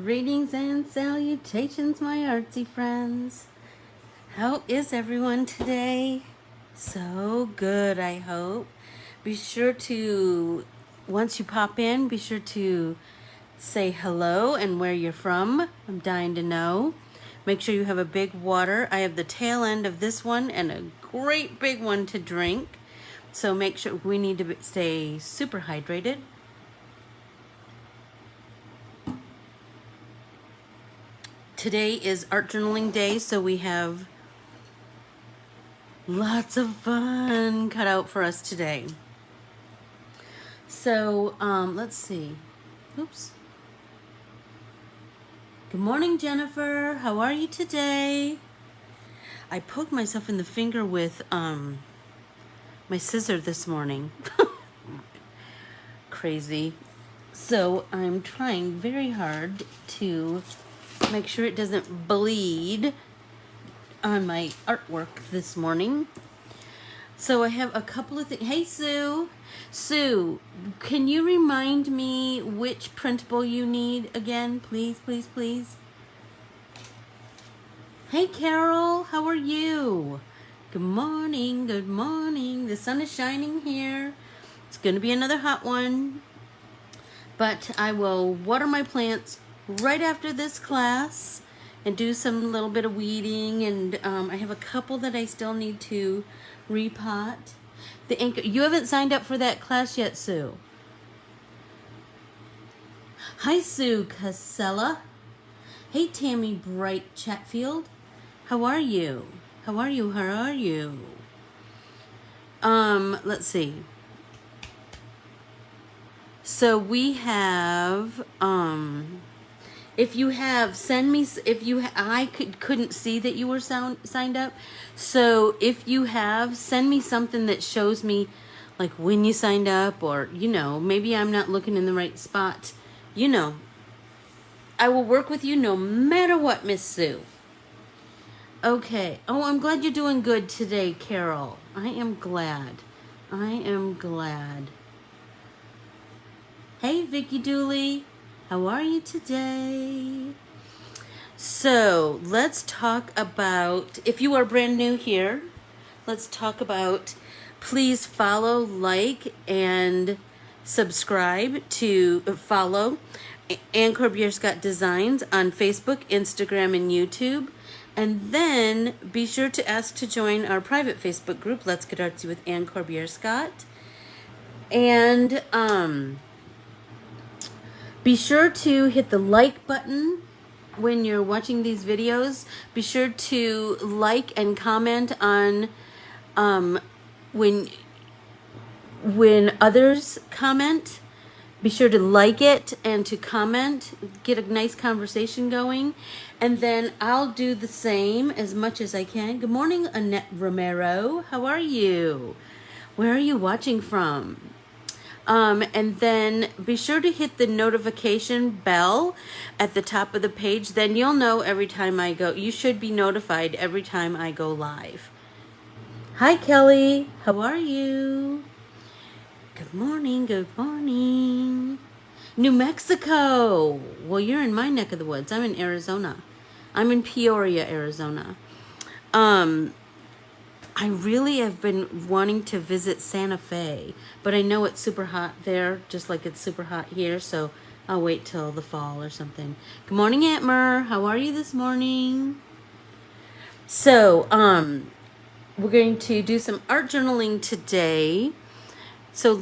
Greetings and salutations, my artsy friends. How is everyone today? So good, I hope. Be sure to, once you pop in, be sure to say hello and where you're from. I'm dying to know. Make sure you have a big water. I have the tail end of this one and a great big one to drink. So make sure we need to stay super hydrated. Today is art journaling day, so we have lots of fun cut out for us today. So, let's see. Oops. Good morning, Jennifer. How are you today? I poked myself in the finger with my scissor this morning. Crazy. So I'm trying very hard to make sure it doesn't bleed on my artwork this morning. So I have a couple of things. Hey, Sue. Sue, can you remind me which printable you need again? Please, please, please. Hey, Carol. How are you? Good morning. Good morning. The sun is shining here. It's going to be another hot one. But I will water my plants right after this class and do some little bit of weeding, and I have a couple that I still need to repot. The anchor, you haven't signed up for that class yet, Sue. Hi, Sue Casella. Hey, Tammy Bright Chatfield. How are you? How are you? How are you? Let's see. So we have if you have, send me, I couldn't see that you were signed up. So if you have, send me something that shows me like when you signed up, or, you know, maybe I'm not looking in the right spot. You know, I will work with you no matter what, Miss Sue. Okay. Oh, I'm glad you're doing good today, Carol. I am glad. I am glad. Hey, Vicky Dooley. How are you today? So let's talk about, if you are brand new here, let's talk about, please follow, like, and subscribe to follow Ann Corbiere-Scott Designs on Facebook, Instagram, and YouTube. And then be sure to ask to join our private Facebook group, Let's Get Artsy with Ann Corbiere-Scott. And be sure to hit the like button when you're watching these videos. Be sure to like and comment on when others comment. Be sure to like it and to comment, get a nice conversation going. And then I'll do the same as much as I can. Good morning, Annette Romero. How are you? Where are you watching from? And then be sure to hit the notification bell at the top of the page. Then you'll know every time I go. You should be notified every time I go live. Hi, Kelly. How are you? Good morning. Good morning. New Mexico. Well, you're in my neck of the woods. I'm in Arizona. I'm in Peoria, Arizona. I really have been wanting to visit Santa Fe, but I know it's super hot there, just like it's super hot here, so I'll wait till the fall or something. Good morning, Aunt Mer. How are you this morning? So, we're going to do some art journaling today. So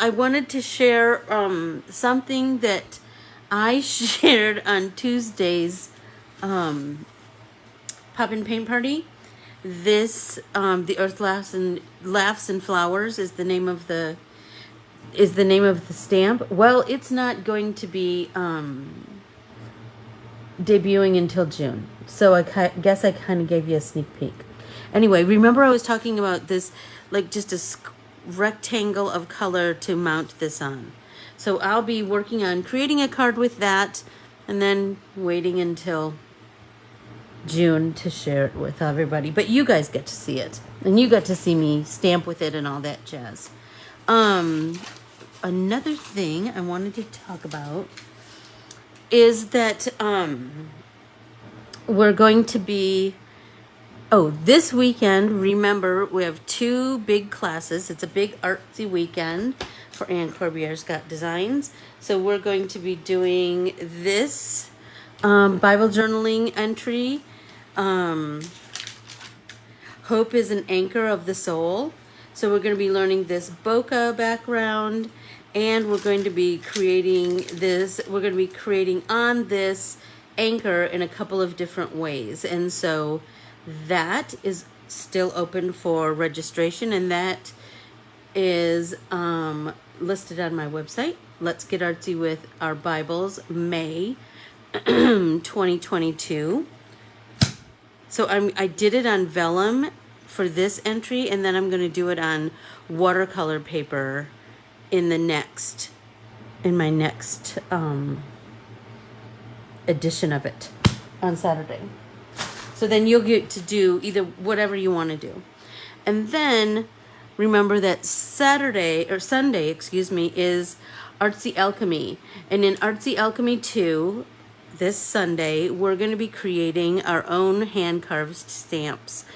I wanted to share something that I shared on Tuesday's Pop and Paint Party. This the Earth Laughs and Flowers is the name of the stamp. Well, it's not going to be debuting until June, so I guess I kind of gave you a sneak peek. Anyway, remember I was talking about this, like just a rectangle of color to mount this on. So I'll be working on creating a card with that, and then waiting until June to share it with everybody. But you guys get to see it, and you got to see me stamp with it and all that jazz. Another thing I wanted to talk about is that we're going to be, this weekend, remember, we have 2 big classes. It's a big artsy weekend for Corbiere-Scott Designs. So we're going to be doing this Bible journaling entry. Hope is an anchor of the soul. So we're going to be learning this bokeh background, and we're going to be creating this. We're going to be creating on this anchor in a couple of different ways. And so that is still open for registration, and that is listed on my website. Let's Get Artsy with Our Bibles, May 2022. So I did it on vellum for this entry, and then I'm going to do it on watercolor paper in my next edition of it on Saturday. So then you'll get to do either whatever you want to do. And then remember that Sunday, is Artsy Alchemy. And in Artsy Alchemy 2, this Sunday, we're going to be creating our own hand-carved stamps.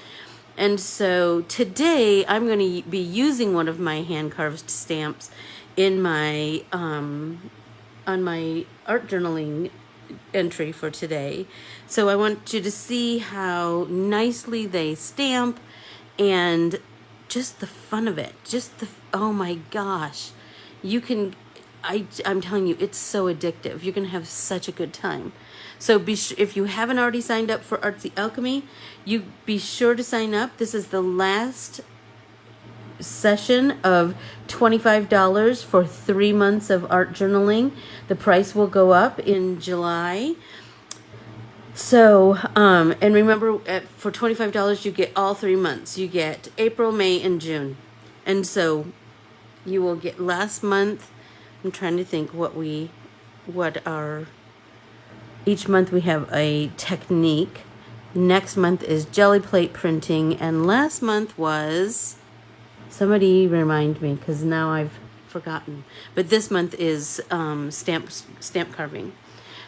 And so today I'm going to be using one of my hand-carved stamps in my on my art journaling entry for today. So I want you to see how nicely they stamp and just the fun of it. Oh my gosh. I'm telling you, it's so addictive. You're going to have such a good time. So if you haven't already signed up for Artsy Alchemy, you be sure to sign up. This is the last session of $25 for 3 months of art journaling. The price will go up in July. So, and remember, for $25, you get all 3 months. You get April, May, and June. And so you will get last month. I'm trying to think each month we have a technique. Next month is jelly plate printing, and last month was, somebody remind me because now I've forgotten. But this month is stamp carving.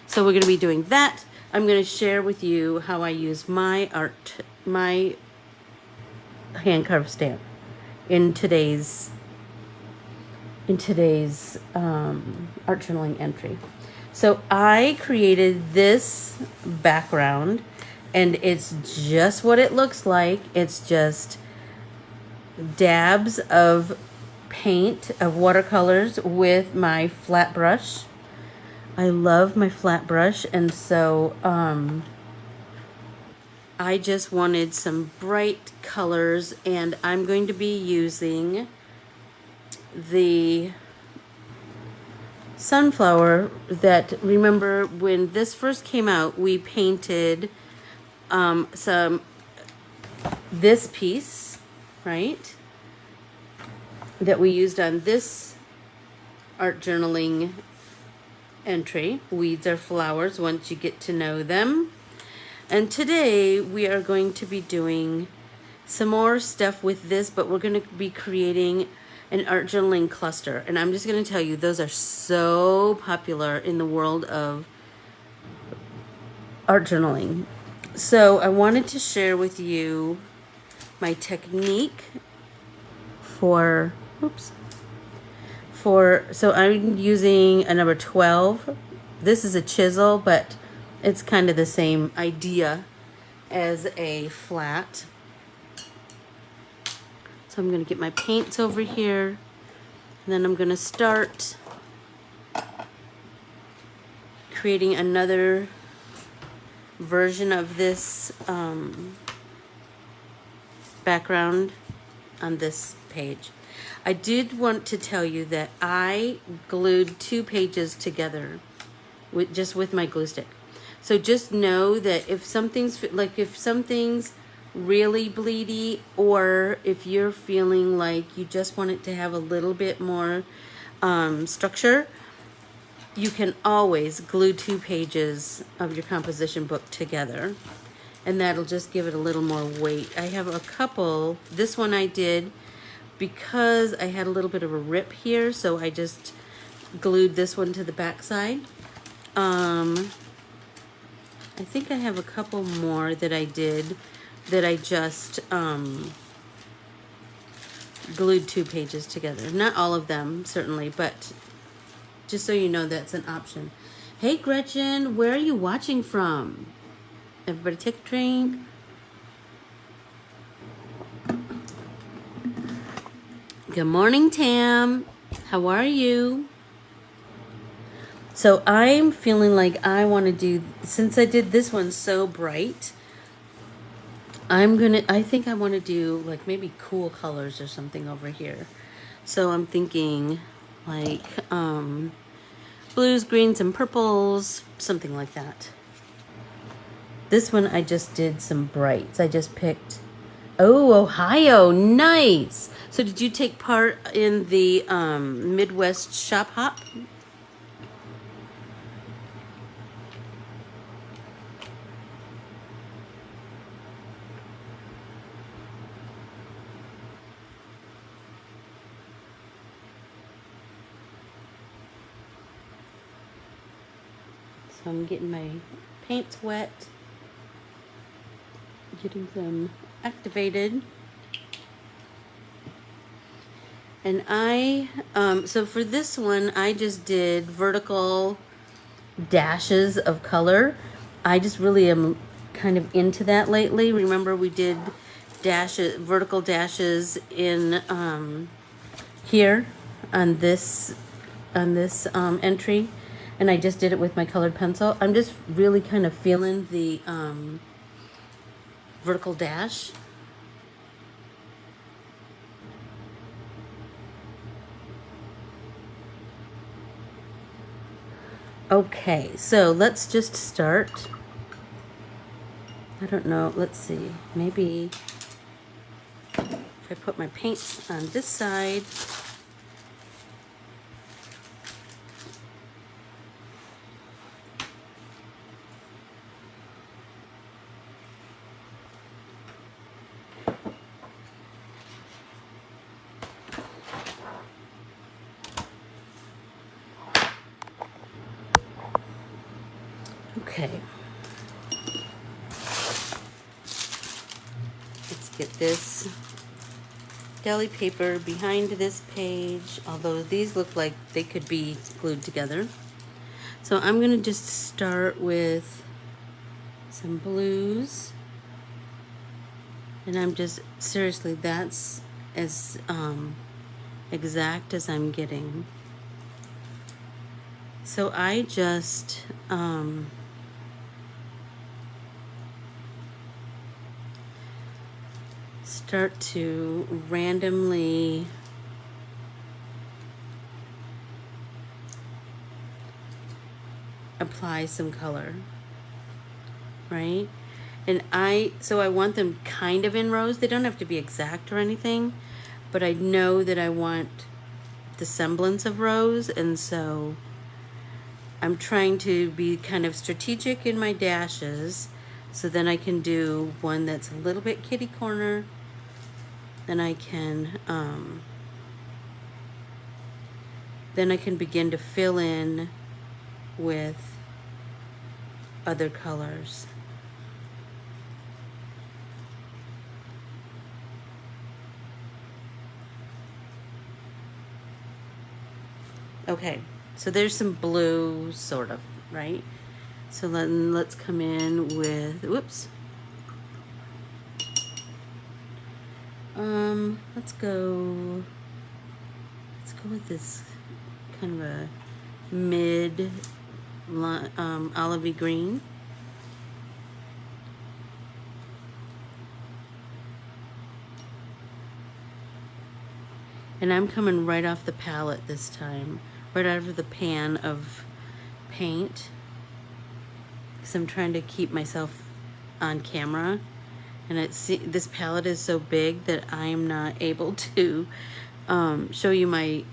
So we're going to be doing that. I'm going to share with you how I use my hand carved stamp in today's art journaling entry. So I created this background, and it's just what it looks like. It's just dabs of paint, of watercolors with my flat brush. I love my flat brush, and so I just wanted some bright colors, and I'm going to be using the sunflower that, remember when this first came out, we painted this piece, right, that we used on this art journaling entry. Weeds are flowers once you get to know them. And today we are going to be doing some more stuff with this, but we're going to be creating an art journaling cluster. And I'm just going to tell you, those are so popular in the world of art journaling. So I wanted to share with you my technique so I'm using a number 12. This is a chisel, but it's kind of the same idea as a flat. So I'm going to get my paints over here, and then I'm going to start creating another version of this background on this page. I did want to tell you that I glued 2 pages together with my glue stick. So just know that if something's really bleedy, or if you're feeling like you just want it to have a little bit more structure, you can always glue 2 pages of your composition book together, and that'll just give it a little more weight. I have a couple. This one I did because I had a little bit of a rip here, so I just glued this one to the back side. I think I have a couple more that I did that I just glued 2 pages together. Not all of them, certainly, but just so you know, that's an option. Hey, Gretchen, where are you watching from? Everybody take a drink. Good morning, Tam. How are you? So I'm feeling like I want to do, since I did this one so bright, I think I want to do like maybe cool colors or something over here. So I'm thinking like blues, greens, and purples, something like that. This one I just did some brights. I just picked, oh, Ohio, nice. So did you take part in the Midwest Shop Hop? So I'm getting my paints wet, getting them activated. And so for this one, I just did vertical dashes of color. I just really am kind of into that lately. Remember we did vertical dashes in here on this entry, and I just did it with my colored pencil. I'm just really kind of feeling the vertical dash. Okay, so let's just start. I don't know, let's see, maybe if I put my paints on this side. Okay. Let's get this deli paper behind this page, although these look like they could be glued together. So I'm going to just start with some blues. And I'm just, seriously, that's as exact as I'm getting. So I just start to randomly apply some color, right? And so I want them kind of in rows. They don't have to be exact or anything, but I know that I want the semblance of rows, and so I'm trying to be kind of strategic in my dashes, so then I can do one that's a little bit kitty corner. Then I can begin to fill in with other colors. Okay, so there's some blue, sort of, right? So let's come in with, whoops. Let's go with this kind of a mid olivey green. And I'm coming right off the palette this time, right out of the pan of paint, because I'm trying to keep myself on camera. And this palette is so big that I'm not able to show you my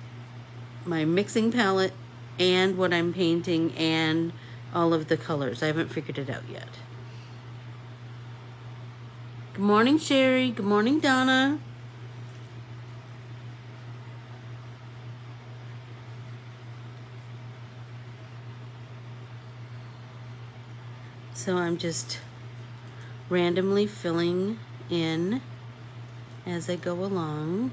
mixing palette and what I'm painting and all of the colors. I haven't figured it out yet. Good morning, Sherry. Good morning, Donna. So I'm just randomly filling in as I go along.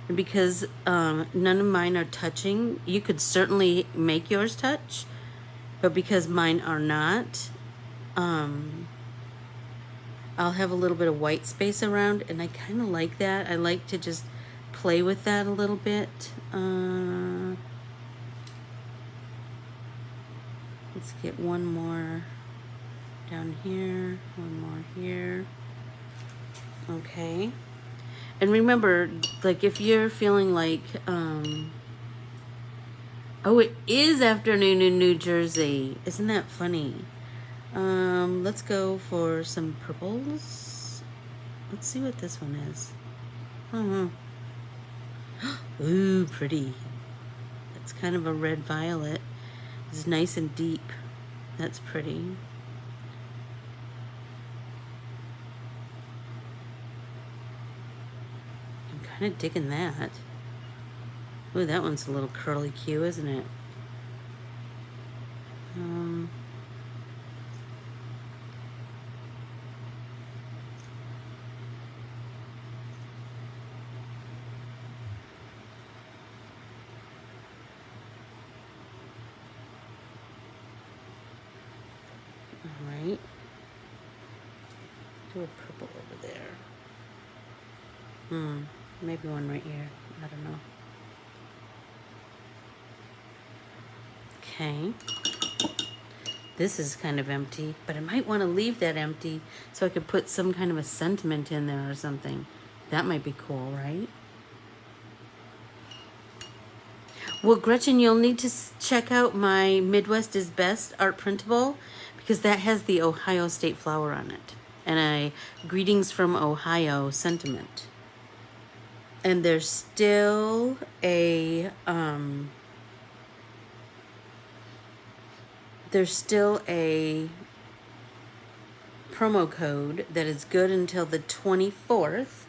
And because none of mine are touching, you could certainly make yours touch, but because mine are not, I'll have a little bit of white space around, and I kind of like that. I like to just play with that a little bit. Let's get one more down here, one more here. Okay. And remember, like, if you're feeling like, oh, it is afternoon in New Jersey. Isn't that funny? Let's go for some purples. Let's see what this one is. Ooh, pretty. It's kind of a red violet. It's nice and deep. That's pretty. I'm kind of digging that. Ooh, that one's a little curly Q, isn't it? Alright. Do a purple over there. Maybe one right here. I don't know. Okay. This is kind of empty, but I might want to leave that empty so I could put some kind of a sentiment in there or something. That might be cool, right? Well, Gretchen, you'll need to check out my Midwest is Best art printable, because that has the Ohio State flower on it and a greetings from Ohio sentiment. And there's still a promo code that is good until the 24th,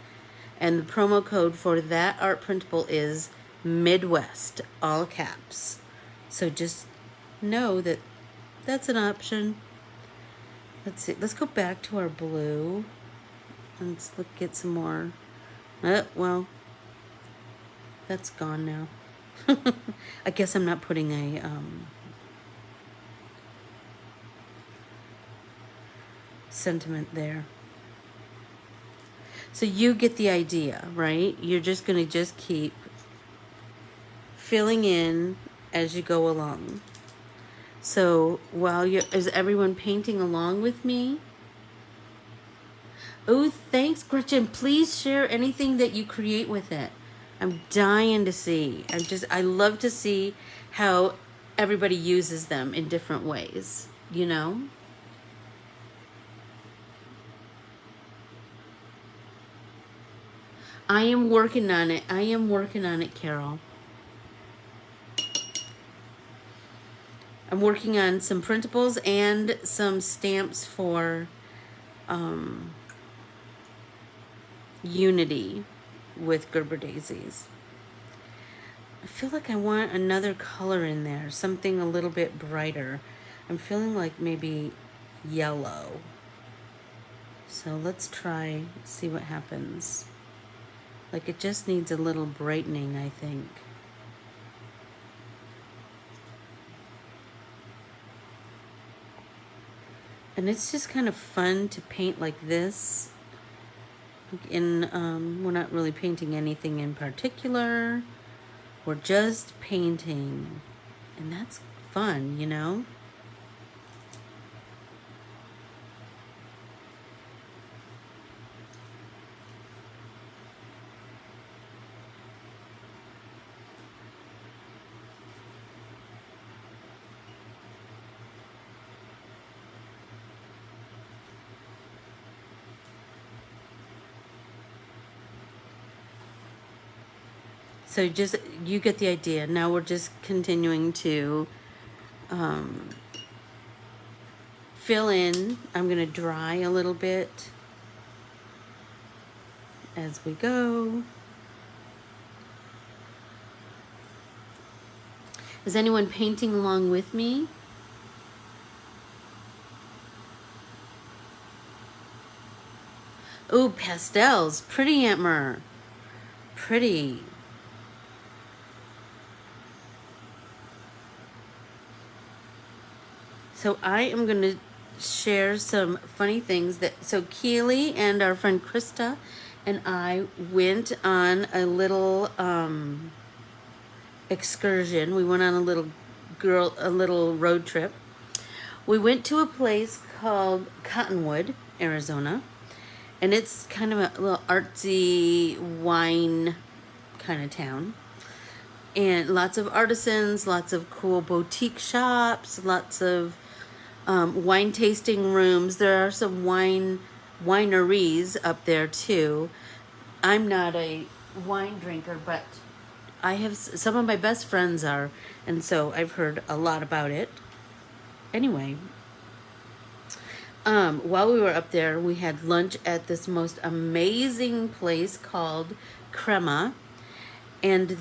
and the promo code for that art printable is Midwest, all caps. So just know that that's an option. Let's see. Let's go back to our blue. Let's get some more. Well, that's gone now. I guess I'm not putting a sentiment there. So you get the idea, right? You're just going to just keep filling in as you go along. So is everyone painting along with me? Oh, thanks, Gretchen. Please share anything that you create with it. I'm dying to see. I love to see how everybody uses them in different ways, you know? I am working on it. Carol. I'm working on some printables and some stamps for Unity with Gerber daisies. I feel like I want another color in there, something a little bit brighter. I'm feeling like maybe yellow. So let's try, see what happens. Like it just needs a little brightening, I think. And it's just kind of fun to paint like this. We're not really painting anything in particular. We're just painting. And that's fun, you know? So you get the idea. Now we're just continuing to fill in. I'm going to dry a little bit as we go. Is anyone painting along with me? Ooh, pastels. Pretty, Aunt Mer. Pretty. So I am going to share some funny things so Keely and our friend Krista and I went on a little excursion. We went on a little road trip. We went to a place called Cottonwood, Arizona, and it's kind of a little artsy wine kind of town. And lots of artisans, lots of cool boutique shops, lots of wine tasting rooms. There are some wineries up there too. I'm not a wine drinker, but I have some of my best friends are, and so I've heard a lot about it. Anyway, while we were up there, we had lunch at this most amazing place called Crema. And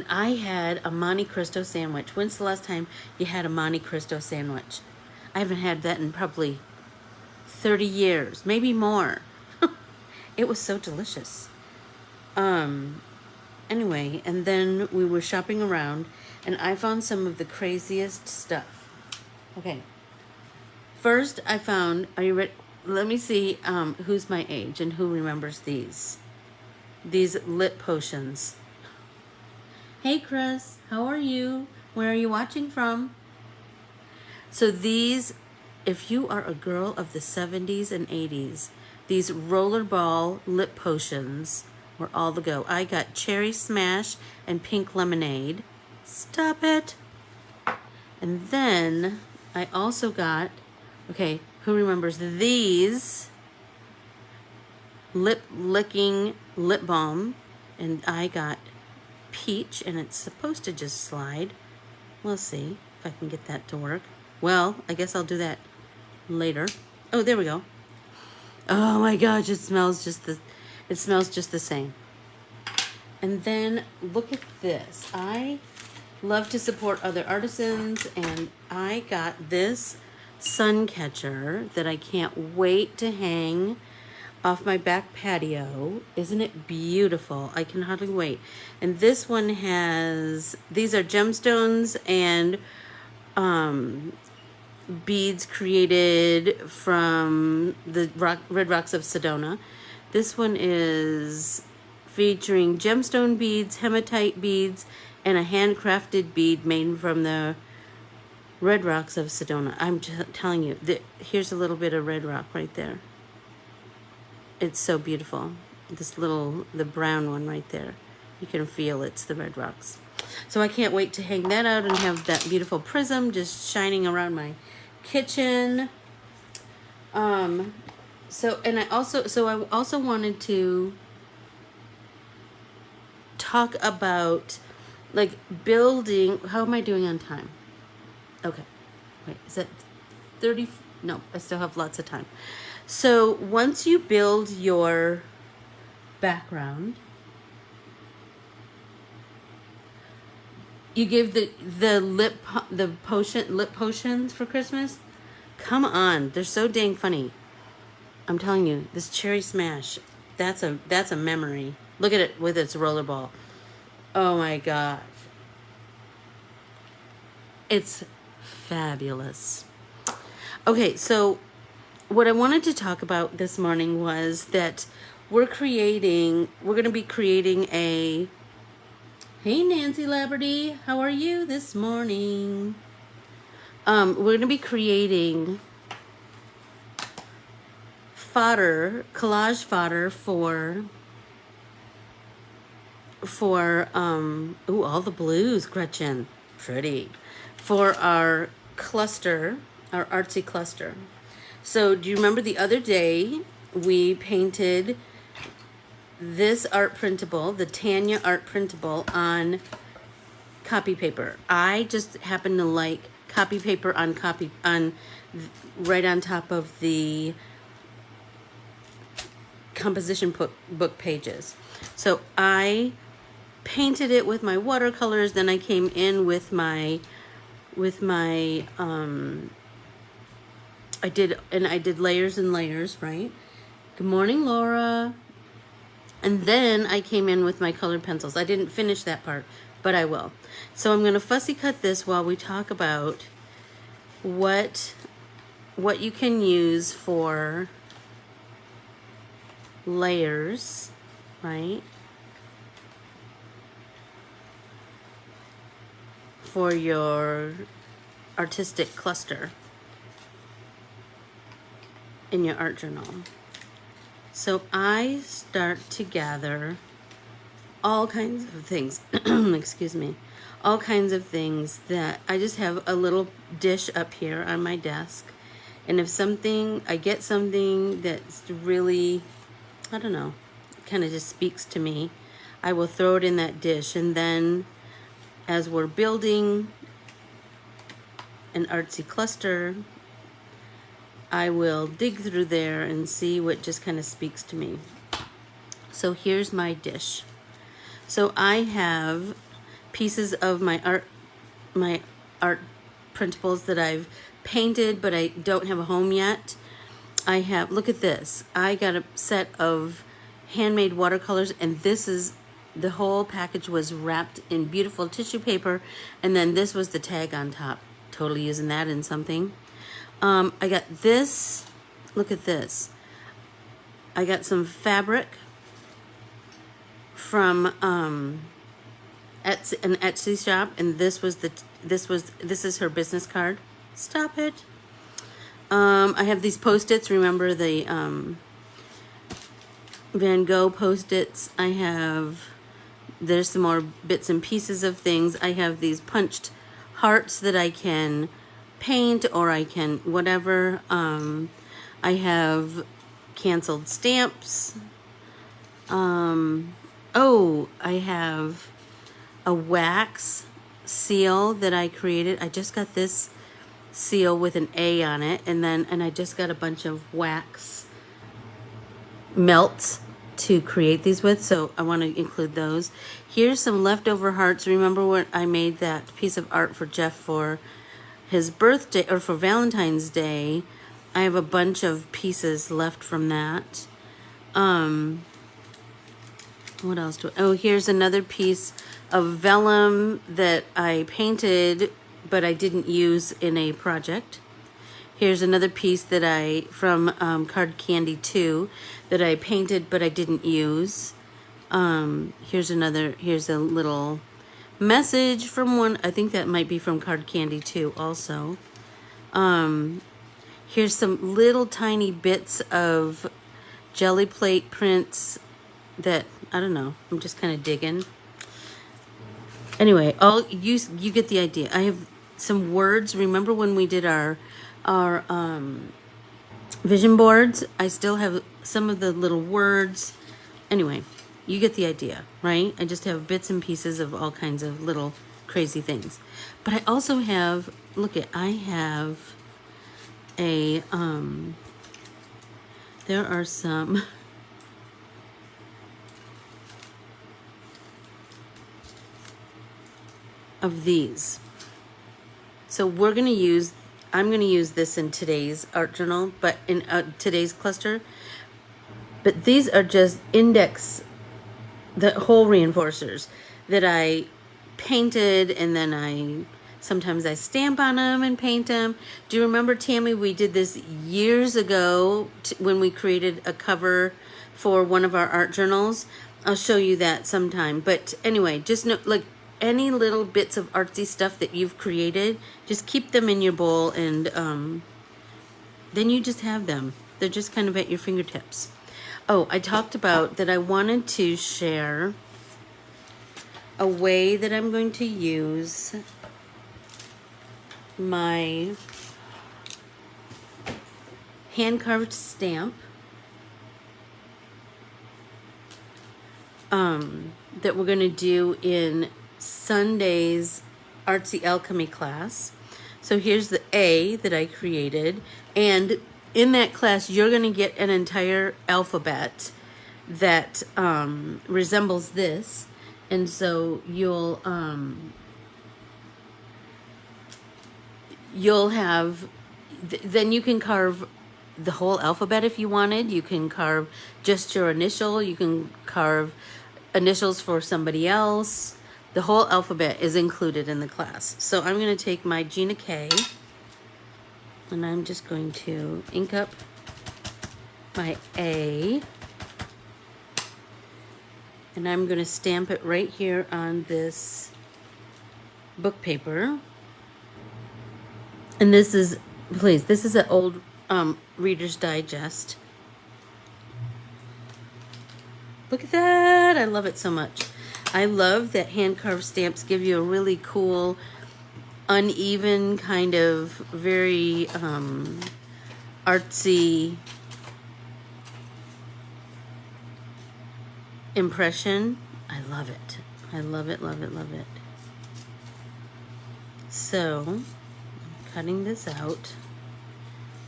I had a Monte Cristo sandwich. When's the last time you had a Monte Cristo sandwich? I haven't had that in probably 30 years, maybe more. It was so delicious. Anyway, and then we were shopping around, and I found some of the craziest stuff. Okay. First, I found, are you ready? Let me see who's my age and who remembers these. These lip potions. Hey, Chris, how are you? Where are you watching from? So these, if you are a girl of the 70s and 80s, these rollerball lip potions were all the go. I got cherry smash and pink lemonade. Stop it. And then I also got, okay, who remembers these? Lip licking lip balm. And I got peach, and it's supposed to just slide. We'll see if I can get that to work. Well, I guess I'll do that later. Oh, there we go. Oh my gosh, it smells just the same. And then look at this. I love to support other artisans, and I got this sun catcher that I can't wait to hang off my back patio. Isn't it beautiful? I can hardly wait. And this one has, these are gemstones and beads created from the red rocks of Sedona. This one is featuring gemstone beads, hematite beads, and a handcrafted bead made from the red rocks of Sedona. I'm telling you, here's a little bit of red rock right there. It's so beautiful. The brown one right there. You can feel it's the red rocks. So I can't wait to hang that out and have that beautiful prism just shining around my kitchen. So I also wanted to talk about like building. How am I doing on time? Okay. Wait, is that 30? No, I still have lots of time. So once you build your background, you give the lip potions for Christmas. Come on, they're so dang funny. I'm telling you, this cherry smash, that's a memory. Look at it with its rollerball. Oh my gosh. It's fabulous. Okay, so what I wanted to talk about this morning was that we're going to be creating a, hey Nancy Laberty, how are you this morning? We're going to be creating collage fodder for all the blues, Gretchen, pretty, for our cluster, our artsy cluster. So do you remember the other day we painted this art printable, the Tanya art printable, on copy paper? I just happen to like copy paper on right on top of the composition book pages. So I painted it with my watercolors, then I came in with my I did layers and layers, right? Good morning, Laura. And then I came in with my colored pencils. I didn't finish that part, but I will. So I'm going to fussy cut this while we talk about what you can use for layers, right? For your artistic cluster in your art journal. So I start to gather all kinds of things, excuse me, all kinds of things that I just have a little dish up here on my desk. And if I get something that's really, I don't know, kind of just speaks to me, I will throw it in that dish. And then as we're building an artsy cluster, I will dig through there and see what just kind of speaks to me. So here's my dish. So I have pieces of my art printables that I've painted, but I don't have a home yet. I have, look at this. I got a set of handmade watercolors, and the whole package was wrapped in beautiful tissue paper, and then this was the tag on top. Totally using that in something. I got this, look at this. I got some fabric from an Etsy shop, and this is her business card. Stop it. I have these Post-its. Remember the Van Gogh Post-its. There's some more bits and pieces of things. I have these punched hearts that I can paint, or I can whatever. I have canceled stamps. I have a wax seal that I created. I just got this seal with an A on it, and I just got a bunch of wax melts to create these with, so I want to include those. Here's some leftover hearts. Remember when I made that piece of art for Jeff for his birthday, or for Valentine's Day? I have a bunch of pieces left from that. What else here's another piece of vellum that I painted, but I didn't use in a project. Here's another piece that from Card Candy 2 that I painted, but I didn't use. Here's a little message from one, I think that might be from Card Candy 2 also. Here's some little tiny bits of jelly plate prints that, I don't know, I'm just kind of digging. Anyway, you get the idea. I have some words. Remember when we did our vision boards? I still have some of the little words. Anyway, you get the idea, right? I just have bits and pieces of all kinds of little crazy things. But I also have, I have there are some of these. So I'm going to use this in today's art journal, but in today's cluster. But these are just the hole reinforcers that I painted, and then sometimes I stamp on them and paint them. Do you remember, Tammy, we did this years ago when we created a cover for one of our art journals? I'll show you that sometime. But anyway, just know, any little bits of artsy stuff that you've created, just keep them in your bowl, and then you just have them. They're just kind of at your fingertips. Oh, I talked about that I wanted to share a way that I'm going to use my hand-carved stamp that we're going to do in Sunday's Artsy Alchemy class. So here's the A that I created, and in that class you're going to get an entire alphabet that resembles this, and so you'll have then you can carve the whole alphabet if you wanted. You can carve just your initial. You can carve initials for somebody else. The whole alphabet is included in the class. So I'm going to take my Gina K, and I'm just going to ink up my A, and I'm going to stamp it right here on this book paper. And this is, please, this is an old Reader's Digest. Look at that. I love it so much. I love that hand-carved stamps give you a really cool, uneven, kind of very artsy impression. I love it. I love it, love it, love it. So, I'm cutting this out.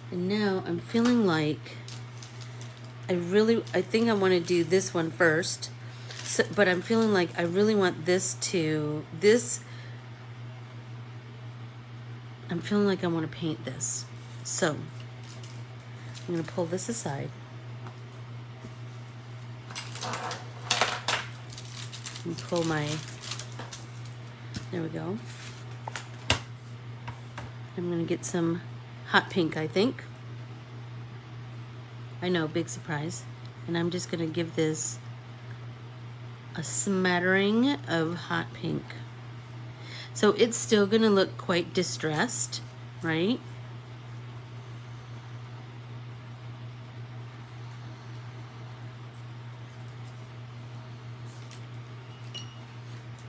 And now I'm feeling like I think I want to do this one first. So, but I'm feeling like I really want I'm feeling like I want to paint this. So, I'm going to pull this aside. And pull my, there we go. I'm going to get some hot pink, I think. I know, big surprise. And I'm just going to give this a smattering of hot pink. So it's still going to look quite distressed, right?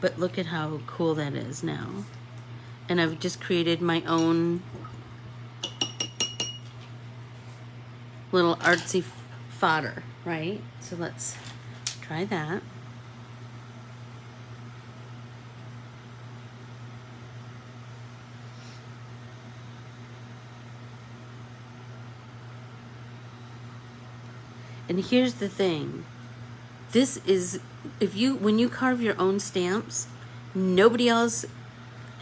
But look at how cool that is now. And I've just created my own little artsy fodder, right? So let's try that. And here's the thing. This is, when you carve your own stamps, nobody else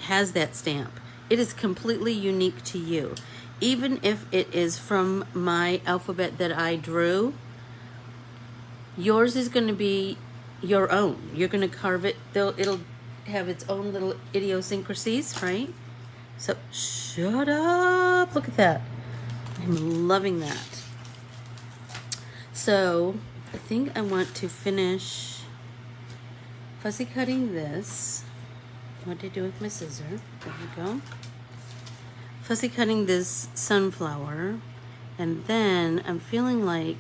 has that stamp. It is completely unique to you. Even if it is from my alphabet that I drew, yours is going to be your own. You're going to carve it. It'll have its own little idiosyncrasies, right? So, shut up. Look at that. I'm loving that. So, I think I want to finish fussy cutting this. What did I do with my scissor? There we go. Fussy cutting this sunflower, and then I'm feeling like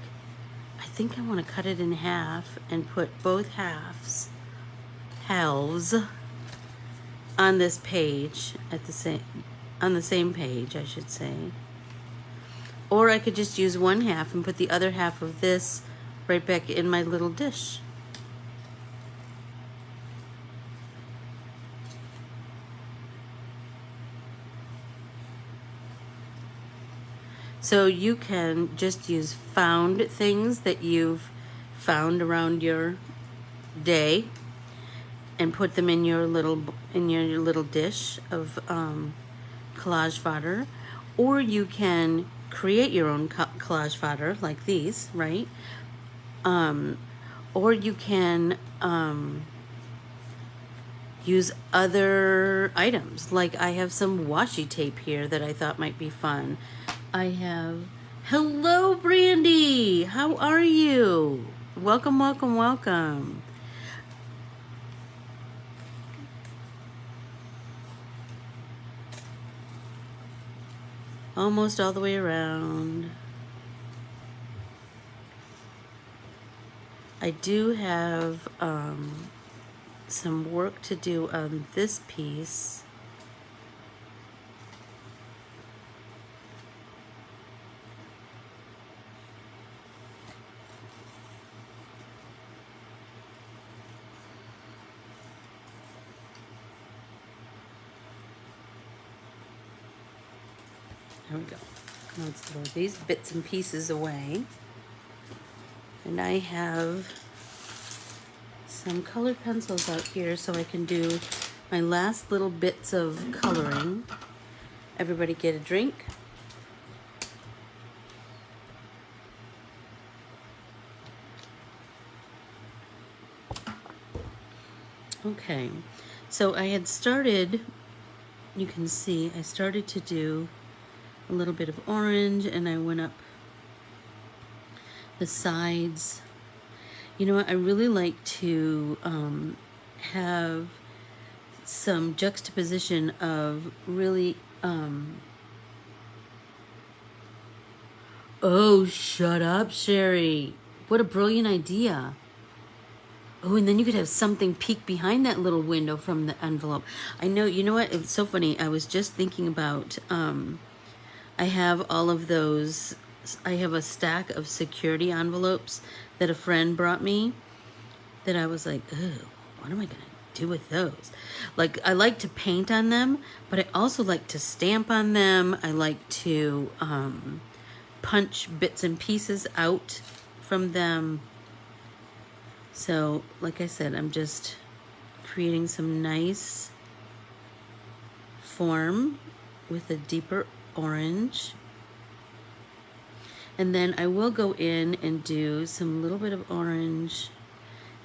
I think I want to cut it in half and put both halves on this page on the same page, I should say. Or I could just use one half and put the other half of this right back in my little dish. So you can just use found things that you've found around your day and put them in your little dish of collage fodder, or you can create your own collage fodder like these, right? Or you can use other items. Like I have some washi tape here that I thought might be fun. I have, hello Brandy, how are you? Welcome, welcome, welcome. Almost all the way around. I do have some work to do on this piece. There we go. Let's throw these bits and pieces away. And I have some colored pencils out here so I can do my last little bits of coloring. Everybody get a drink. Okay, so I had started, you can see, I started to do a little bit of orange, and I went up the sides. You know what, I really like to have some juxtaposition of really, oh, shut up, Sherry. What a brilliant idea. Oh, and then you could have something peek behind that little window from the envelope. I know, you know what? It's so funny. I was just thinking about, I have all of those, I have a stack of security envelopes that a friend brought me that I was like, oh, what am I going to do with those? Like, I like to paint on them, but I also like to stamp on them. I like to punch bits and pieces out from them. So, like I said, I'm just creating some nice form with a deeper orange. And then I will go in and do some little bit of orange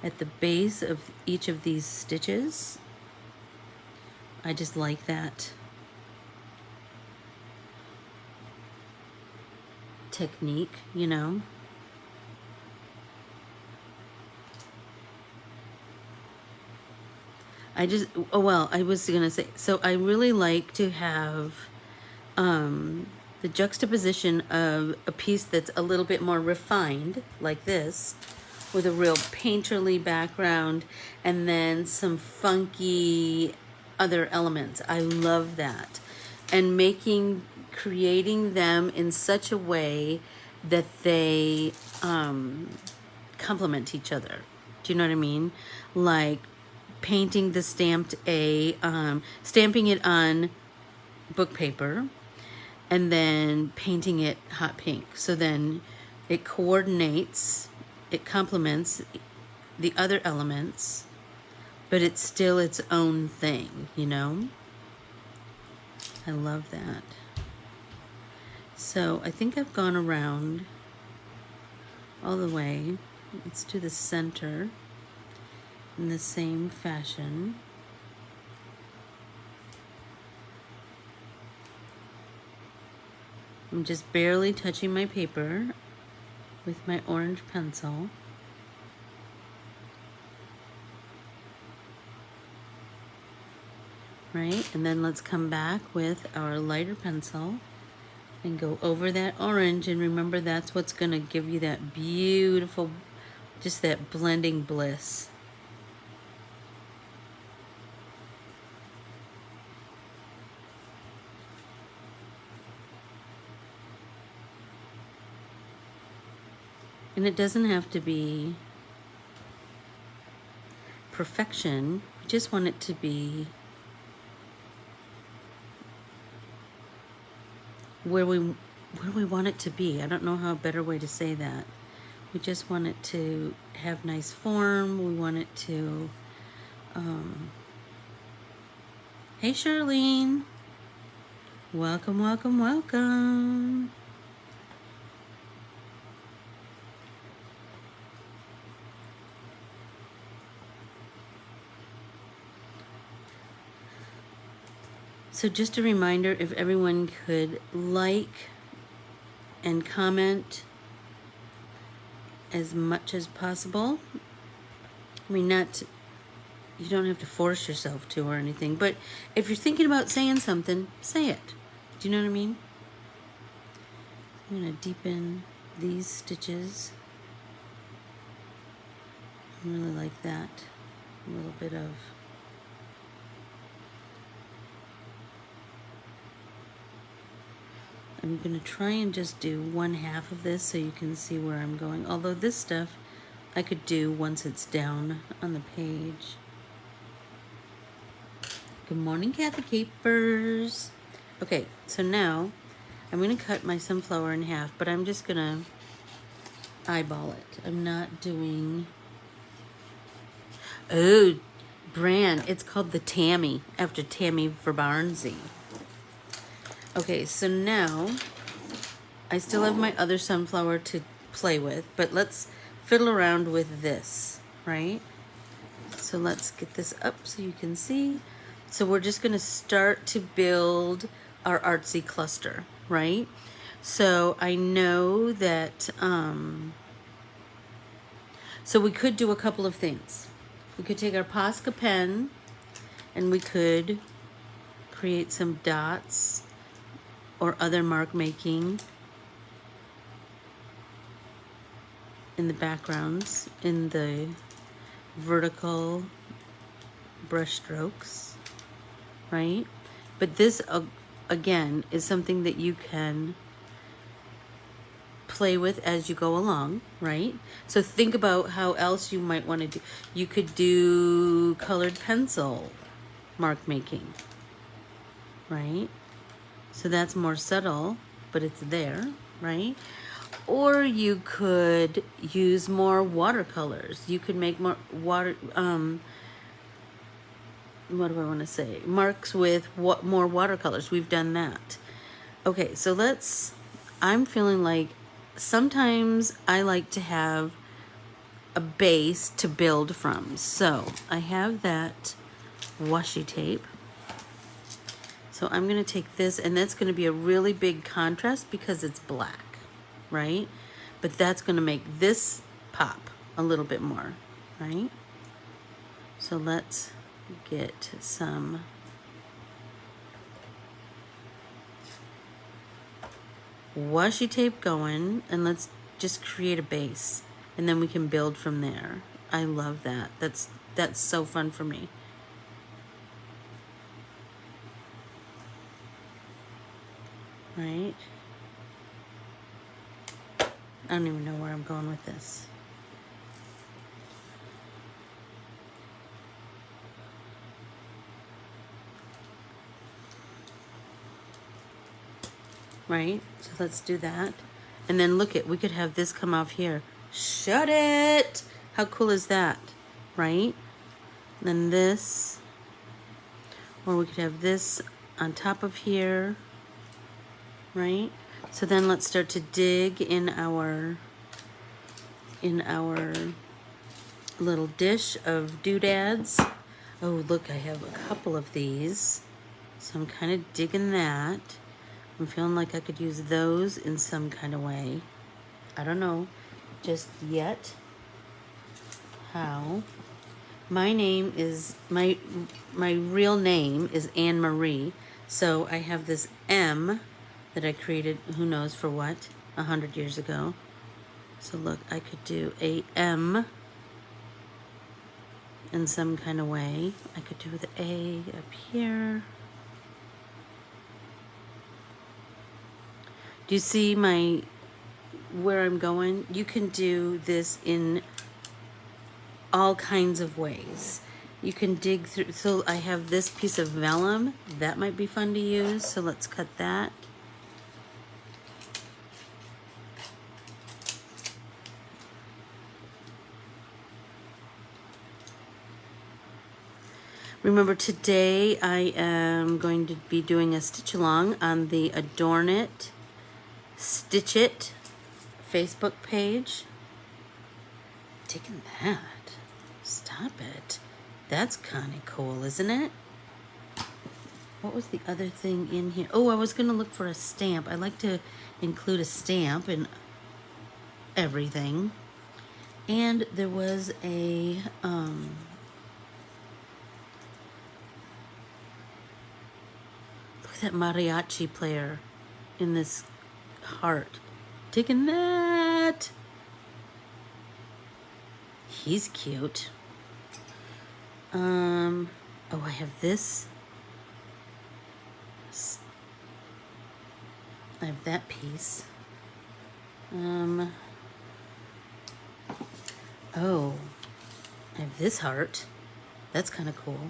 at the base of each of these stitches. I just like that technique, you know. I was gonna say, so I really like to have the juxtaposition of a piece that's a little bit more refined, like this, with a real painterly background, and then some funky other elements. I love that. And creating them in such a way that they complement each other. Do you know what I mean? Like painting the stamping it on book paper, and then painting it hot pink. So then it coordinates, it complements the other elements, but it's still its own thing, you know? I love that. So I think I've gone around all the way. Let's do the center in the same fashion. I'm just barely touching my paper with my orange pencil. Right, and then let's come back with our lighter pencil and go over that orange, and remember that's what's going to give you that beautiful, just that blending bliss. And it doesn't have to be perfection. We just want it to be where we want it to be. I don't know how a better way to say that. We just want it to have nice form. We want it to hey Charlene, welcome, welcome, welcome. So just a reminder, if everyone could like and comment as much as possible. I mean, you don't have to force yourself to or anything, but if you're thinking about saying something, say it. Do you know what I mean? I'm going to deepen these stitches. I really like that. A little bit of I'm going to try and just do 1/2 of this so you can see where I'm going. Although this stuff I could do once it's down on the page. Good morning, Kathy Capers. Okay, so now I'm going to cut my sunflower in half, but I'm just going to eyeball it. I'm not doing... Oh, brand. It's called the Tammy, after Tammy for Barnsey. Okay, so now I still have my other sunflower to play with, but let's fiddle around with this, right? So let's get this up so you can see. So we're just going to start to build our artsy cluster, right? So I know that, so we could do a couple of things. We could take our Posca pen and we could create some dots or other mark making in the backgrounds, in the vertical brush strokes, right? But this, again, is something that you can play with as you go along, right? So think about how else you might want to do. You could do colored pencil mark making, right? So that's more subtle, but it's there, right? Or you could use more watercolors. You could make more what do I want to say? Marks with more watercolors. We've done that. Okay, so I'm feeling like sometimes I like to have a base to build from. So I have that washi tape. So I'm going to take this, and that's going to be a really big contrast because it's black, right? But that's going to make this pop a little bit more, right? So let's get some washi tape going, and let's just create a base, and then we can build from there. I love that. That's so fun for me. Right? I don't even know where I'm going with this. Right? So let's do that. And then look we could have this come off here. Shut it! How cool is that? Right? And then this. Or we could have this on top of here. Right? So then let's start to dig in our little dish of doodads. Oh, look, I have a couple of these. So I'm kind of digging that. I'm feeling like I could use those in some kind of way. I don't know just yet how. My name is, my real name is Anne Marie. So I have this M that I created, who knows for what, 100 years ago. So look, I could do a M in some kind of way. I could do the A up here. Do you see where I'm going? You can do this in all kinds of ways. You can dig through, so I have this piece of vellum. That might be fun to use, so let's cut that. Remember, today I am going to be doing a stitch along on the Adorn It, Stitch It Facebook page. Taking that. Stop it. That's kind of cool, isn't it? What was the other thing in here? Oh, I was going to look for a stamp. I like to include a stamp in everything. And there was a... that mariachi player in this heart. Taking that. He's cute. Oh, I have this. I have that piece. Oh, I have this heart. That's kind of cool.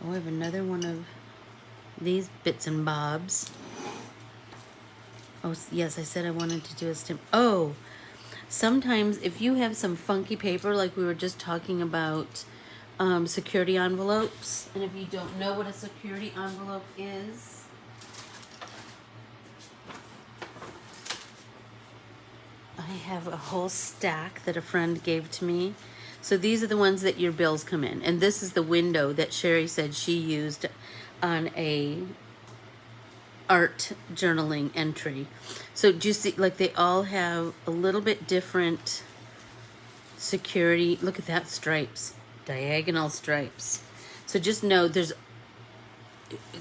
Oh, I have another one of these bits and bobs. Oh, yes, I said I wanted to do a stamp. Oh, sometimes if you have some funky paper, like we were just talking about security envelopes, and if you don't know what a security envelope is, I have a whole stack that a friend gave to me So these are the ones that your bills come in. And this is the window that Sherry said she used on a art journaling entry. So do you see, like, they all have a little bit different security. Look at that, stripes, diagonal stripes. So just know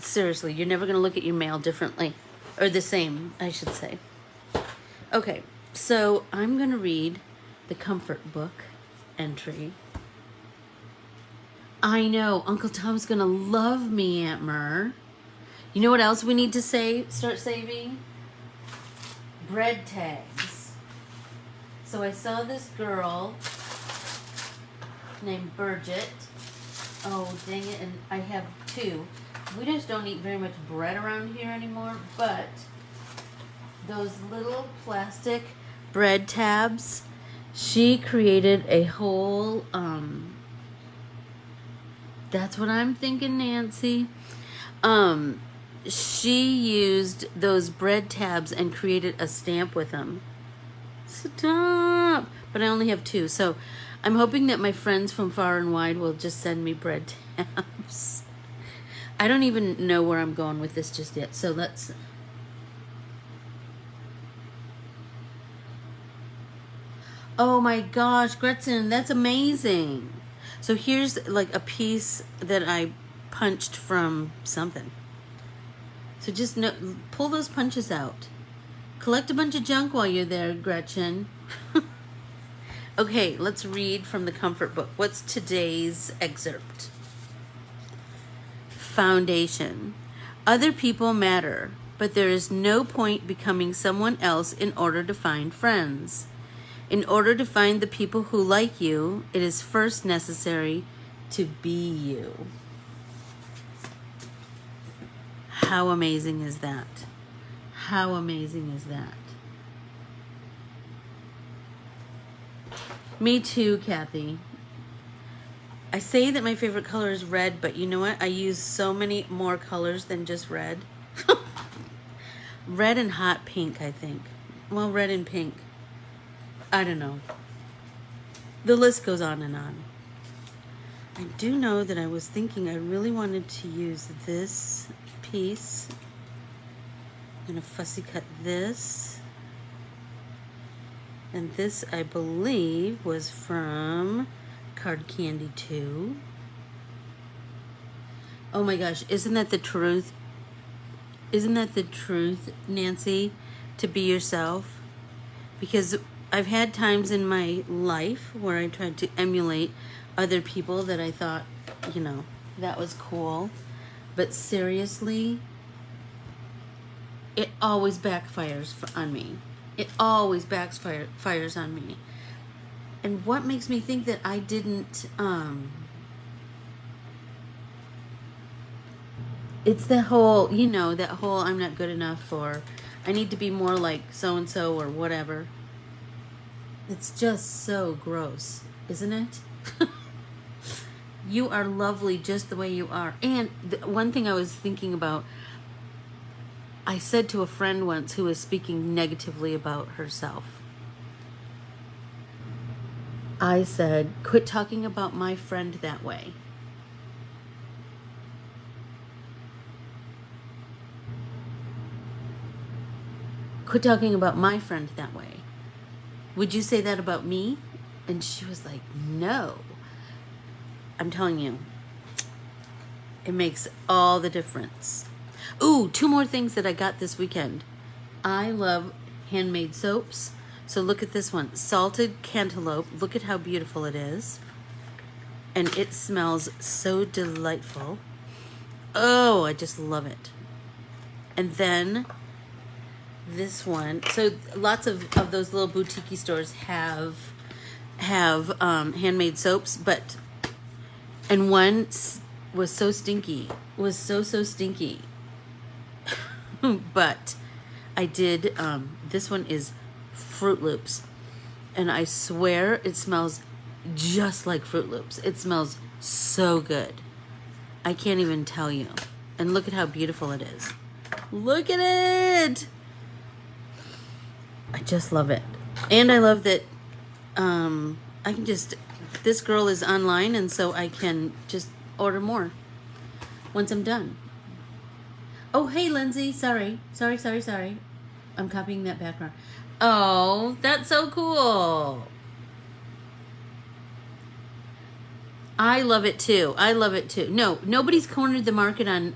seriously, you're never going to look at your mail differently, or the same, I should say. Okay, so I'm going to read the comfort book entry. I know, Uncle Tom's going to love me, Aunt Mer. You know what else we need to start saving? Bread tags. So I saw this girl named Bridget. Oh, dang it, and I have two. We just don't eat very much bread around here anymore, but those little plastic bread tabs, she created a whole, that's what I'm thinking, Nancy. She used those bread tabs and created a stamp with them. Stop! But I only have two, so I'm hoping that my friends from far and wide will just send me bread tabs. I don't even know where I'm going with this just yet, so let's... Oh my gosh, Gretchen, that's amazing. So here's like a piece that I punched from something. So just pull those punches out. Collect a bunch of junk while you're there, Gretchen. Okay, let's read from the comfort book. What's today's excerpt? Foundation. Other people matter, but there is no point becoming someone else in order to find friends. In order to find the people who like you, it is first necessary to be you. How amazing is that? How amazing is that? Me too, Kathy. I say that my favorite color is red, but you know what? I use so many more colors than just red. Red and hot pink, I think. Well, red and pink. I don't know. The list goes on and on. I do know that I was thinking I really wanted to use this piece. I'm going to fussy cut this. And this, I believe, was from Card Candy 2. Oh my gosh, isn't that the truth? Isn't that the truth, Nancy? To be yourself? Because I've had times in my life where I tried to emulate other people that I thought, that was cool. But seriously, it always backfires on me. It always backfires on me. And what makes me think that I didn't, it's the whole, that whole I'm not good enough, or I need to be more like so-and-so or whatever. It's just so gross, isn't it? You are lovely just the way you are. And one thing I was thinking about, I said to a friend once who was speaking negatively about herself, I said, quit talking about my friend that way. Quit talking about my friend that way. Would you say that about me? And she was like, no. I'm telling you, it makes all the difference. Ooh, 2 more things that I got this weekend. I love handmade soaps. So look at this one, salted cantaloupe. Look at how beautiful it is. And it smells so delightful. Oh, I just love it. And then this one. So lots of those little boutique stores have handmade soaps, and one was so stinky. Was so stinky. But I did, this one is Fruit Loops. And I swear it smells just like Fruit Loops. It smells so good. I can't even tell you. And look at how beautiful it is. Look at it! I just love it. And I love that I can just, this girl is online, and so I can just order more once I'm done. Oh, hey, Lindsay. Sorry. I'm copying that background. Oh, that's so cool. I love it too. No, nobody's cornered the market on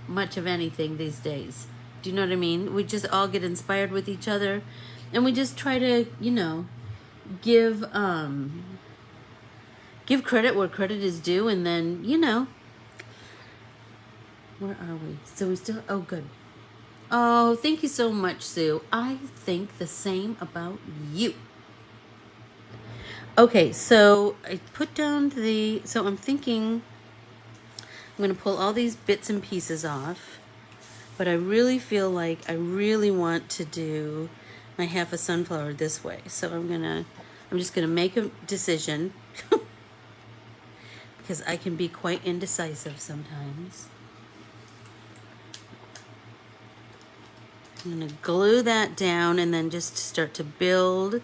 much of anything these days. Do you know what I mean? We just all get inspired with each other, and we just try to, give credit where credit is due, and then, where are we? So we still, oh, good. Oh, thank you so much, Sue. I think the same about you. Okay, so I put down so I'm thinking I'm going to pull all these bits and pieces off, but I really feel like I really want to do my half a sunflower this way. So I'm just going to make a decision because I can be quite indecisive sometimes. I'm going to glue that down and then just start to build.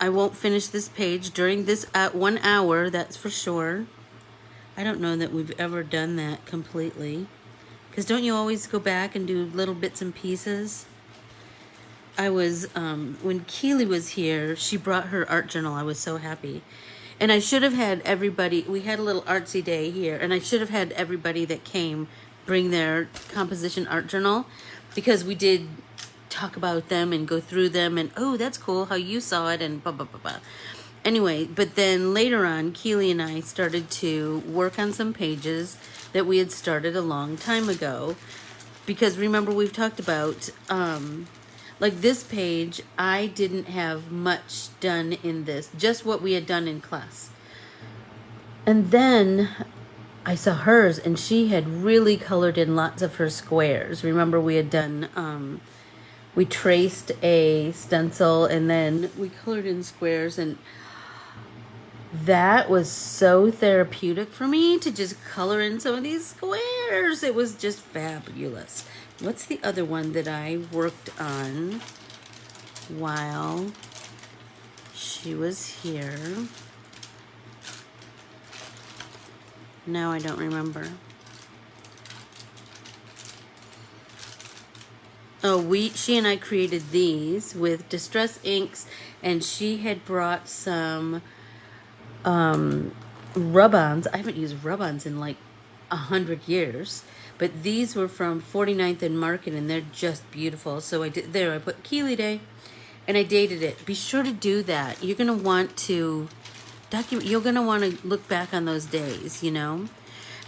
I won't finish this page during this 1 hour, that's for sure. I don't know that we've ever done that completely. Because don't you always go back and do little bits and pieces? I was, when Keely was here, she brought her art journal. I was so happy. And I should have had everybody, we had a little artsy day here, and I should have had everybody that came bring their composition art journal, because we did talk about them and go through them, and oh, that's cool how you saw it, and blah, blah, blah, blah. Anyway, but then later on, Keely and I started to work on some pages that we had started a long time ago, because remember we've talked about, like this page, I didn't have much done in this, just what we had done in class. And then I saw hers, and she had really colored in lots of her squares. Remember we had done, we traced a stencil and then we colored in squares, and that was so therapeutic for me to just color in some of these squares. It was just fabulous. What's the other one that I worked on while she was here? No, I don't remember. Oh, she and I created these with Distress Inks, and she had brought some rub-ons. I haven't used rub-ons in like 100 years, but these were from 49th and Market, and they're just beautiful. So I put Keely Day, and I dated it. Be sure to do that. You're going to want to document, you're going to want to look back on those days, And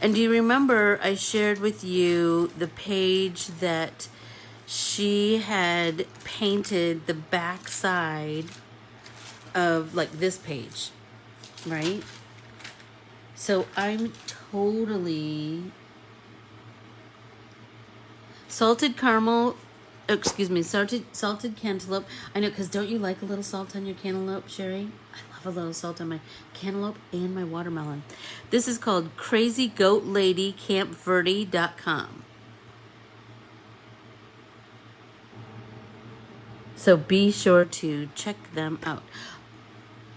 do you remember I shared with you the page that she had painted the back side of like this page, right? So I'm totally salted cantaloupe. I know, because don't you like a little salt on your cantaloupe, Sherry? I love a little salt on my cantaloupe and my watermelon. This is called crazygoatlady.campverde.com. So be sure to check them out.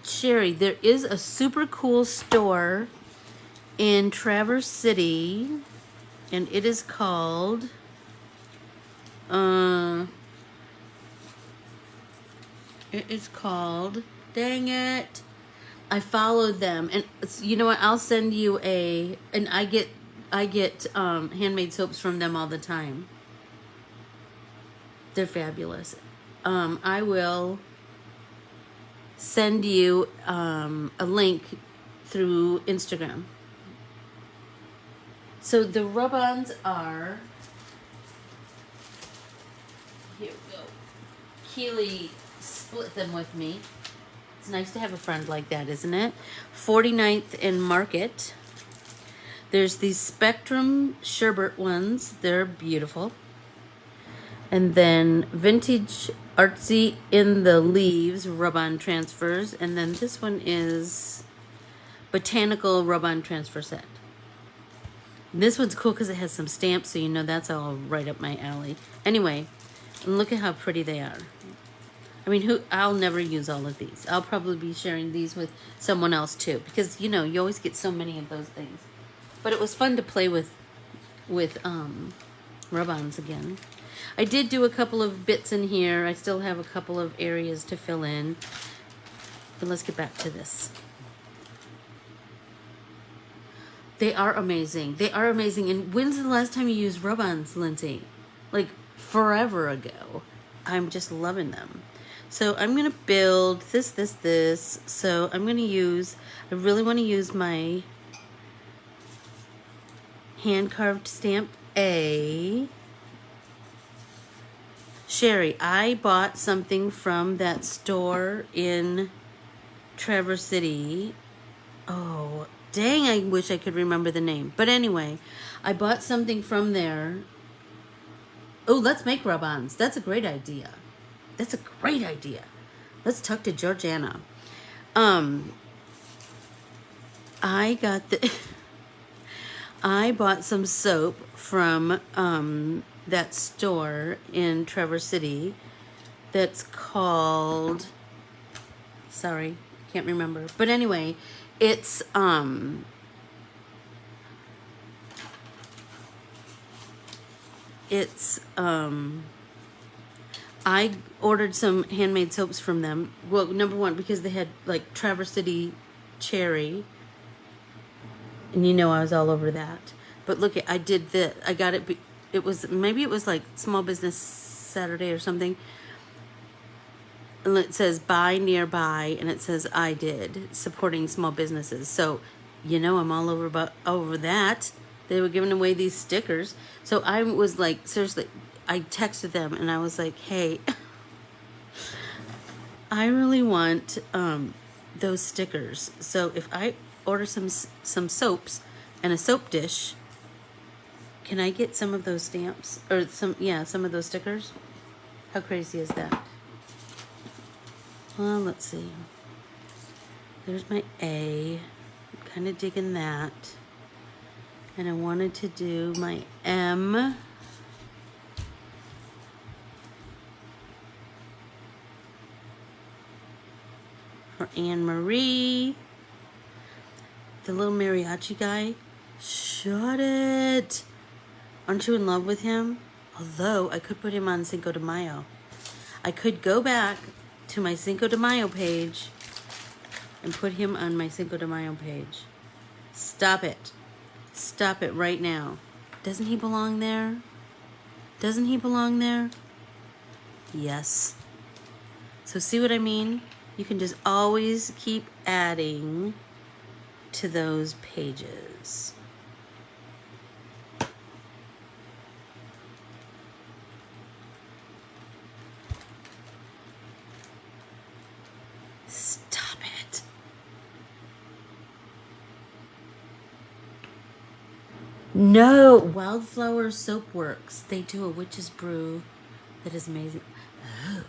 Sherry, there is a super cool store in Traverse City, and it is called dang it, I followed them, and you know what, I'll send you and I get handmade soaps from them all the time. They're fabulous. I will send you a link through Instagram. So the rub-ons are, here we go. Keely split them with me. It's nice to have a friend like that, isn't it? 49th and Market. There's these Spectrum Sherbet ones. They're beautiful. And then Vintage Artsy in the Leaves rub-on transfers. And then this one is Botanical rub-on transfer set. And this one's cool because it has some stamps, so that's all right up my alley. Anyway, and look at how pretty they are. I mean, I'll never use all of these. I'll probably be sharing these with someone else too, because you know, you always get so many of those things. But it was fun to play with rub-ons again. I did do a couple of bits in here. I still have a couple of areas to fill in. But let's get back to this. They are amazing. They are amazing. And when's the last time you used rub-ons, Lindsay? Like forever ago. I'm just loving them. So I'm going to build this. So I'm going to use, I really want to use my hand-carved stamp A. Sherry, I bought something from that store in Traverse City. Oh, dang, I wish I could remember the name. But anyway, I bought something from there. Oh, let's make rub-ons. That's a great idea. That's a great idea. Let's talk to Georgiana. I got the... I bought some soap from that store in Traverse City that's called... Sorry, can't remember. But anyway, it's I ordered some handmade soaps from them. Well, number one, because they had like Traverse City cherry, and you know I was all over that. But look, I did that. I got it. It was, maybe it was like Small Business Saturday or something. And it says buy nearby, and it says I did, supporting small businesses. So, you know, I'm all over that. They were giving away these stickers. So I was like, seriously, I texted them and I was like, hey, I really want those stickers. So if I order some soaps and a soap dish, can I get some of those stamps? Or some of those stickers? How crazy is that? Well, let's see. There's my A. I'm kind of digging that. And I wanted to do my M. For Anne Marie. The little mariachi guy. Shut it. Aren't you in love with him? Although I could put him on Cinco de Mayo. I could go back to my Cinco de Mayo page and put him on my Cinco de Mayo page. Stop it. Stop it right now. Doesn't he belong there? Doesn't he belong there? Yes. So see what I mean? You can just always keep adding to those pages. Stop it. No, Wildflower Soap Works. They do a witch's brew that is amazing. Oh.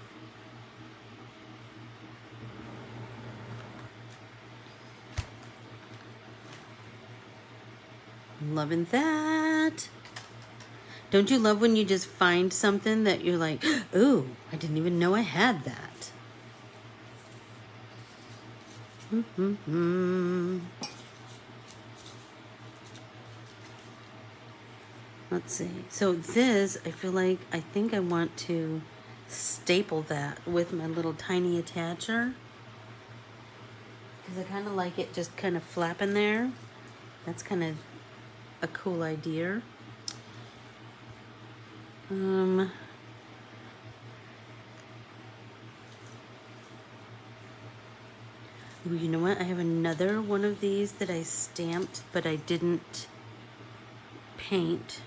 Loving that. Don't you love when you just find something that you're like, ooh, I didn't even know I had that. Let's see. So this, I feel like, I think I want to staple that with my little tiny attacher. Because I kind of like it just kind of flapping there. That's kind of a cool idea. Ooh, you know what? I have another one of these that I stamped, but I didn't paint.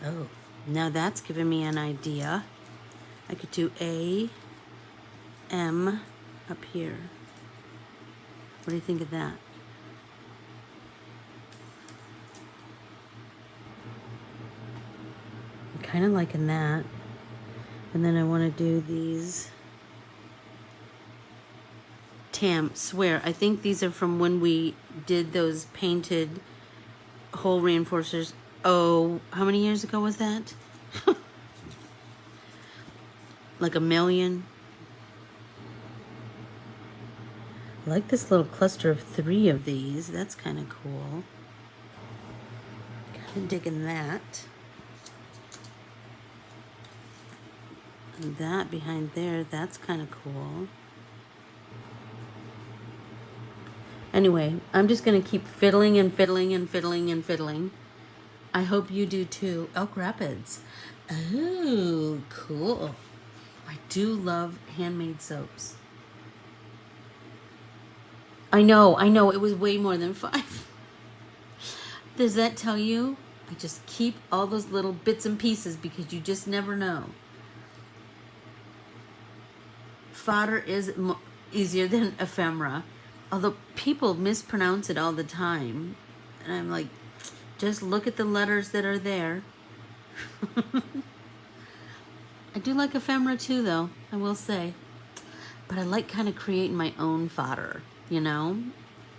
Oh, now that's giving me an idea. I could do A, M up here. What do you think of that? I'm kind of liking that. And then I want to do these tamps where I think these are from when we did those painted hole reinforcers. Oh, how many years ago was that? like a million. I like this little cluster of 3 of these. That's kind of cool. Kind of digging that. And that behind there, that's kind of cool. Anyway, I'm just going to keep fiddling and fiddling and fiddling and fiddling. I hope you do too. Elk Rapids. Oh, cool. I do love handmade soaps. I know, it was way more than 5. Does that tell you? I just keep all those little bits and pieces because you just never know. Fodder is easier than ephemera, although people mispronounce it all the time. And I'm like, just look at the letters that are there. I do like ephemera too, though, I will say. But I like kind of creating my own fodder, you know?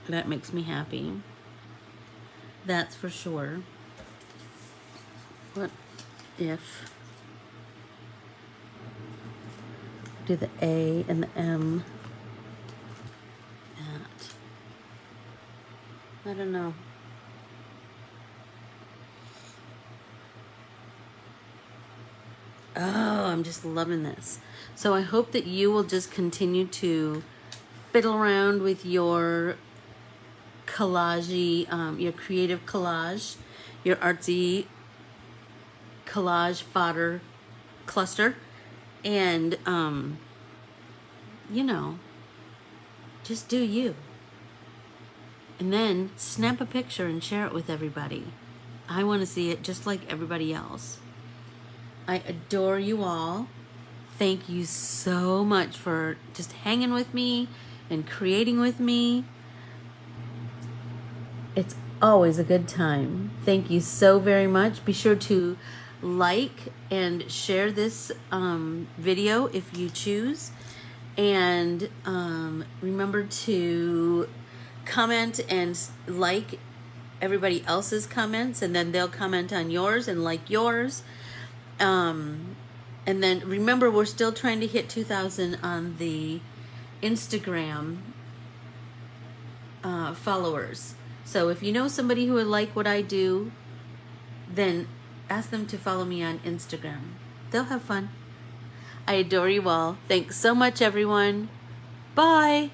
That makes me happy. That's for sure. What if... do the A and the M. That. I don't know. Oh, I'm just loving this. So I hope that you will just continue to fiddle around with your collage, your creative collage, your artsy collage fodder cluster. And, you know, just do you. And then snap a picture and share it with everybody. I want to see it just like everybody else. I adore you all. Thank you so much for just hanging with me and creating with me. It's always a good time. Thank you so very much. Be sure to like and share this video if you choose. And remember to comment and like everybody else's comments, and then they'll comment on yours and like yours. And then remember, we're still trying to hit 2,000 on the Instagram followers. So if you know somebody who would like what I do, then ask them to follow me on Instagram. They'll have fun. I adore you all. Thanks so much, everyone. Bye.